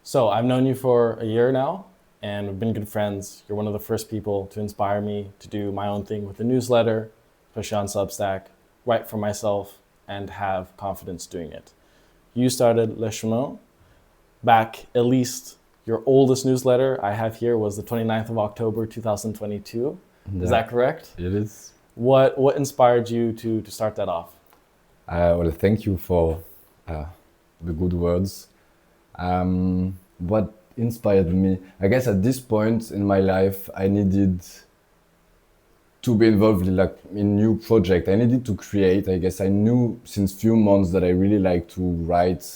So I've known you for a year now, and we've been good friends. You're one of the first people to inspire me to do my own thing with the newsletter, especially on Substack, write for myself, and have confidence doing it. You started Le Chemin back, at least your oldest newsletter I have here was the 29th of October 2022. Is Yeah, that correct? it is. What inspired you to start that off? Well, thank you for uh, the good words. What inspired me? I guess at this point in my life, I needed to be involved in new project. I needed to create. I guess I knew since few months that I really like to write,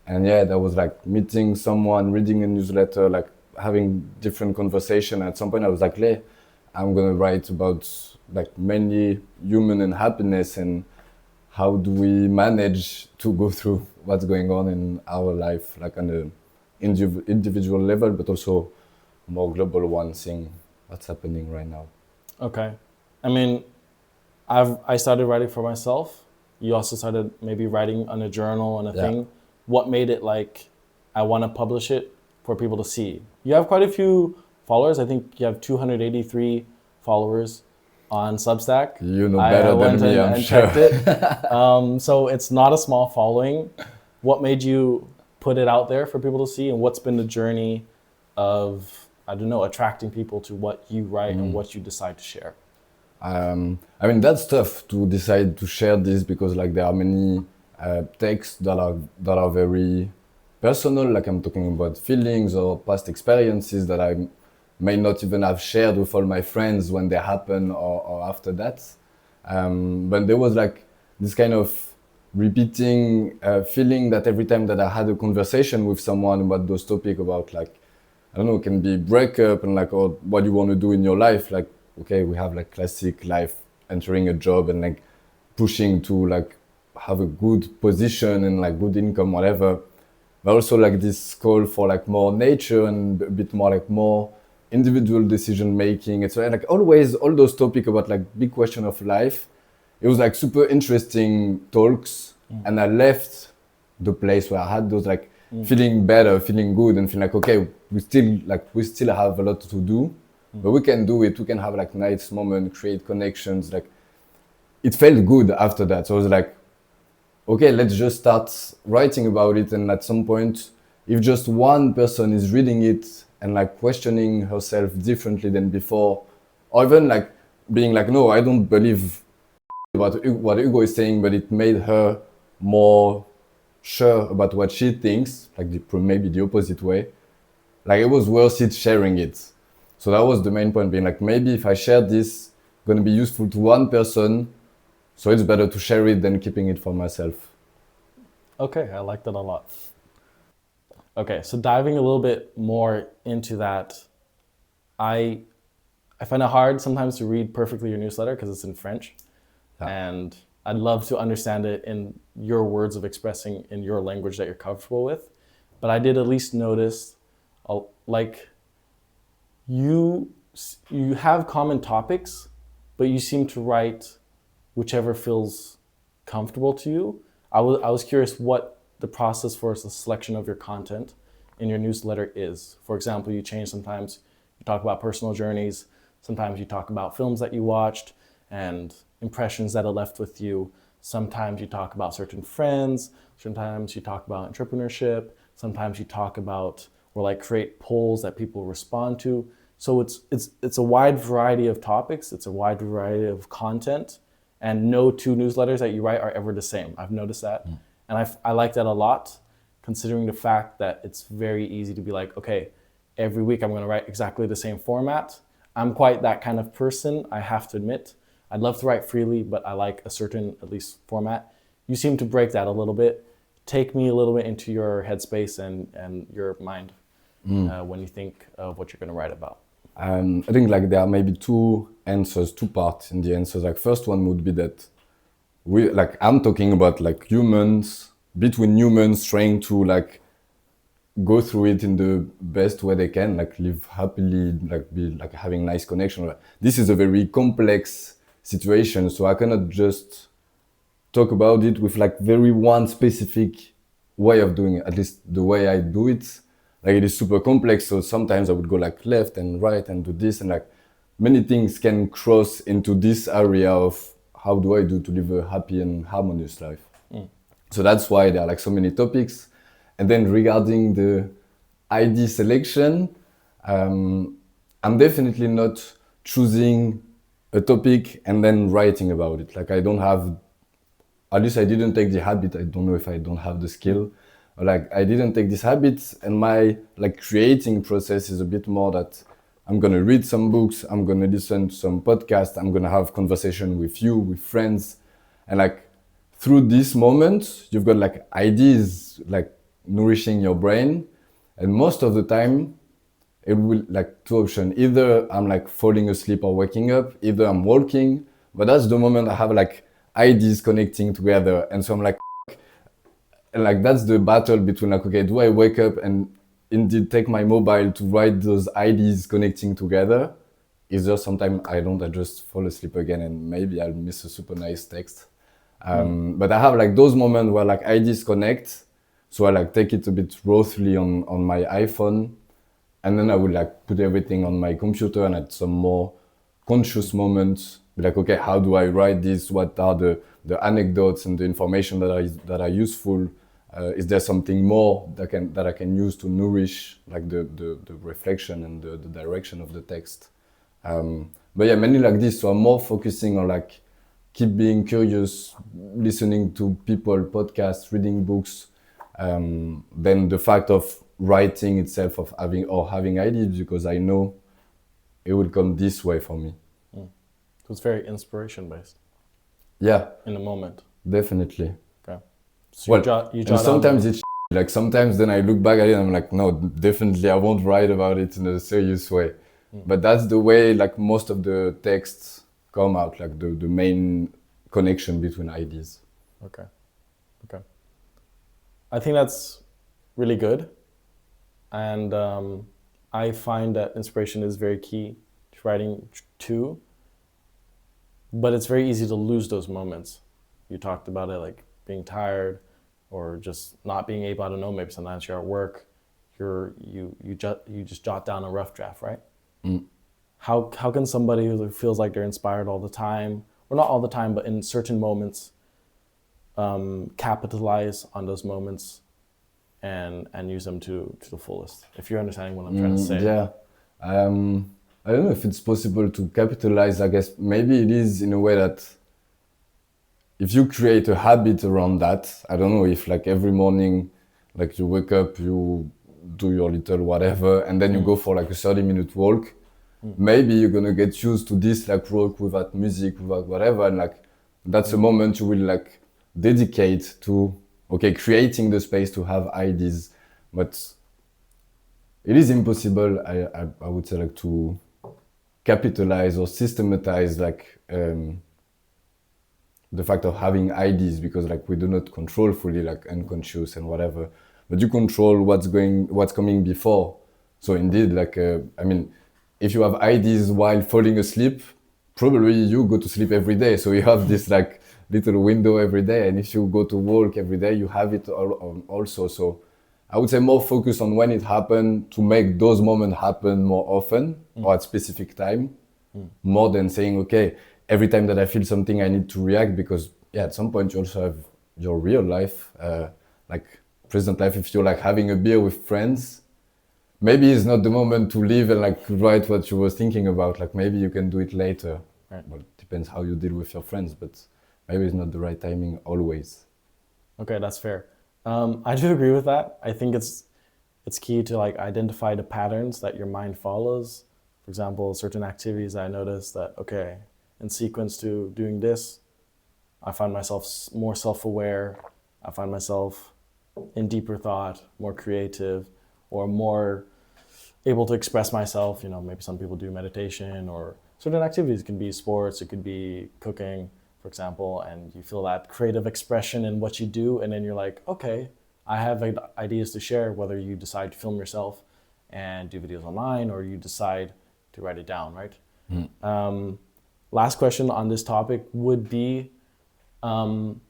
and yeah, that was like meeting someone, reading a newsletter, like having different conversation. At some point, I was like, "Leh, I'm gonna write about like mainly human and happiness and how do we manage to go through what's going on in our life, like on a individual level, but also more global one, seeing what's happening right now." Okay. I mean, I started writing for myself. You also started maybe writing on a journal and a Yeah. thing. What made it like I want to publish it for people to see? You have quite a few followers. I think you have 283 followers on Substack. You know I better than went me, and, I'm and sure. checked it. So it's not a small following. What made you put it out there for people to see, and what's been the journey of, I don't know, attracting people to what you write and what you decide to share? I mean, that's tough to decide to share this because like there are many texts that are very personal. Like I'm talking about feelings or past experiences that I may not even have shared with all my friends when they happen or after that. But there was like this kind of repeating feeling that every time that I had a conversation with someone about those topics about like I don't know, it can be breakup and like or what you want to do in your life. Like, okay, we have like classic life, entering a job and like pushing to like have a good position and like good income, whatever. But also like this call for like more nature and a bit more like more individual decision making. It's like always all those topics about like big question of life. It was like super interesting talks, and I left the place where I had those like feeling better, feeling good, and feeling like okay, we still have a lot to do, but we can do it. We can have like nice moment, create connections. Like it felt good after that. So I was like, okay, let's just start writing about it. And at some point, if just one person is reading it and like questioning herself differently than before, or even like being like, no, I don't believe what Hugo is saying, but it made her more sure about what she thinks, like maybe the opposite way. Like it was worth it sharing it. So that was the main point, being like maybe if I share this, gonna be useful to one person, so it's better to share it than keeping it for myself. Okay, I like that a lot. Okay, so diving a little bit more into that, I I find it hard sometimes to read perfectly your newsletter because it's in French, Yeah. and I'd love to understand it in your words of expressing in your language that you're comfortable with. But I did at least notice, like you you have common topics, but you seem to write whichever feels comfortable to you. I was curious what the process for the selection of your content in your newsletter is. For example, you change sometimes, you talk about personal journeys, sometimes you talk about films that you watched and impressions that it left with you. Sometimes you talk about certain friends, sometimes you talk about entrepreneurship, sometimes you talk about or like create polls that people respond to. So it's a wide variety of topics, it's a wide variety of content, and no two newsletters that you write are ever the same. I've noticed that. And I like that a lot, considering the fact that it's very easy to be like, okay, every week I'm going to write exactly the same format. I'm quite that kind of person, I have to admit. I'd love to write freely, but I like a certain, at least, format. You seem to break that a little bit. Take me a little bit into your headspace and your mind when you think of what you're going to write about. I think like there are maybe two answers, two parts in the answers. Like first one would be that I'm talking about like humans, between humans trying to like go through it in the best way they can, like live happily, like be like having nice connection. This is a very complex situation, so I cannot just talk about it with like very one specific way of doing it, at least the way I do it, like it is super complex. So sometimes I would go like left and right and do this, and like many things can cross into this area of how do I do to live a happy and harmonious life. So that's why there are like so many topics. And then regarding the ID selection, I'm definitely not choosing a topic and then writing about it. Like I don't have, at least I didn't take the habit. I don't know if I don't have the skill. Like I didn't take this habit, and my like creating process is a bit more that I'm gonna read some books, I'm gonna listen to some podcasts, I'm gonna have conversation with you, with friends, and like through this moment, you've got like ideas like nourishing your brain, and most of the time, it will like two options. Either I'm like falling asleep or waking up, either I'm walking, but that's the moment I have like ideas connecting together, and so I'm like, and like that's the battle between like, okay, do I wake up and indeed take my mobile to write those ideas connecting together? Is there sometimes I don't, I just fall asleep again and maybe I'll miss a super nice text. But I have like those moments where like ideas connect, so I like take it a bit roughly on my iPhone, and then I would like put everything on my computer, and at some more conscious moments be like, okay, how do I write this? What are the anecdotes and the information that are useful? Is there something more that I can use to nourish like the reflection and the direction of the text? But yeah, mainly like this. So I'm more focusing on like keep being curious, listening to people, podcasts, reading books, than the fact of writing itself, of having ideas, because I know it will come this way for me. So it's very inspiration based. Yeah, in the moment. Definitely. Okay. So Well, you and sometimes it's like sometimes then I look back at it and I'm like, no, definitely I won't write about it in a serious way. But that's the way like most of the texts come out, like the main connection between ideas. Okay. I think that's really good. And I find that inspiration is very key to writing too. But it's very easy to lose those moments. You talked about it, like being tired or just not being able, I don't know, maybe sometimes you're at work, you just jot down a rough draft, right? How can somebody who feels like they're inspired all the time, or not all the time, but in certain moments, capitalize on those moments and use them to the fullest, if you're understanding what I'm trying to say? Yeah. I don't know if it's possible to capitalize. I guess maybe it is in a way that if you create a habit around that, I don't know if like every morning, like you wake up, you do your little whatever, and then you go for like a 30-minute walk, maybe you're gonna get used to this like walk without music, without whatever, and like that's a moment you will like dedicate to, okay, creating the space to have ideas. But it is impossible, I would say, like to capitalize or systematize like the fact of having ideas, because like we do not control fully like unconscious and whatever, but you control what's coming before. So indeed, like I mean, if you have ideas while falling asleep, probably you go to sleep every day, so you have this like little window every day, and if you go to work every day, you have it also. So I would say more focus on when it happened, to make those moments happen more often or at specific time, more than saying, okay, every time that I feel something I need to react, because yeah, at some point you also have your real life, like present life. If you're like having a beer with friends, maybe it's not the moment to leave and like write what you were thinking about. Like maybe you can do it later. Right. Well, it depends how you deal with your friends, but maybe it's not the right timing always. Okay, that's fair. I do agree with that. I think it's key to like identify the patterns that your mind follows. For example, certain activities I notice that, okay, in sequence to doing this, I find myself more self-aware. I find myself in deeper thought, more creative, or more able to express myself. You know, maybe some people do meditation, or certain activities. It can be sports, it could be cooking, for example, and you feel that creative expression in what you do, and then you're like, okay, I have ideas to share, whether you decide to film yourself and do videos online, or you decide to write it down, right? Last question on this topic would be, as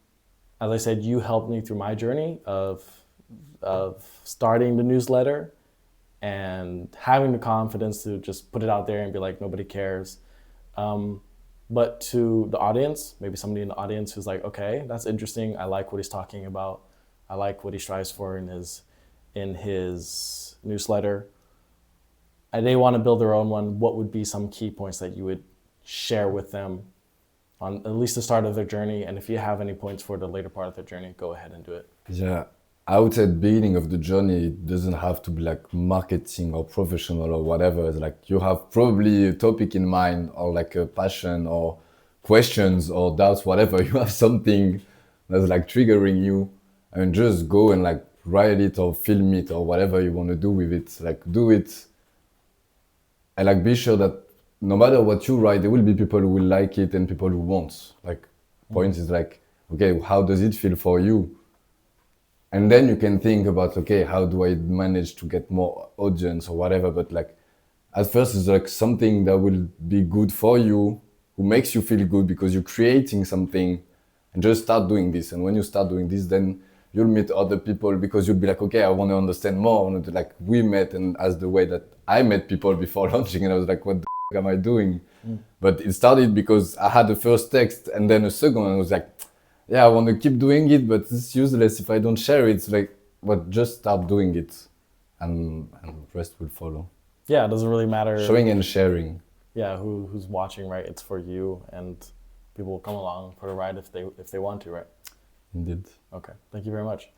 I said, you helped me through my journey of starting the newsletter and having the confidence to just put it out there and be like, nobody cares. But to the audience, maybe somebody in the audience who's like, okay, that's interesting. I like what he's talking about. I like what he strives for in his newsletter. And they want to build their own one. What would be some key points that you would share with them on at least the start of their journey? And if you have any points for the later part of their journey, go ahead and do it. Yeah, I would say at the beginning of the journey, it doesn't have to be like marketing or professional or whatever. It's like you have probably a topic in mind or like a passion or questions or doubts, whatever. You have something that's like triggering you, and just go and like write it or film it or whatever you want to do with it. Like do it, and like be sure that no matter what you write, there will be people who will like it and people who won't. Like point is like, okay, how does it feel for you? And then you can think about, okay, how do I manage to get more audience or whatever? But like at first it's like something that will be good for you, who makes you feel good because you're creating something, and just start doing this. And when you start doing this, then you'll meet other people because you'll be like, okay, I want to understand more. I want to, like we met, and as the way that I met people before launching, and I was like, what the f- am I doing? But it started because I had the first text and then a second, and I was like, yeah, I want to keep doing it, but it's useless if I don't share it. It's like, but just start doing it, and the rest will follow. Yeah, it doesn't really matter. Showing and sharing. Yeah, who's watching, right? It's for you, and people will come along for the ride if they want to, right? Indeed. Okay, thank you very much.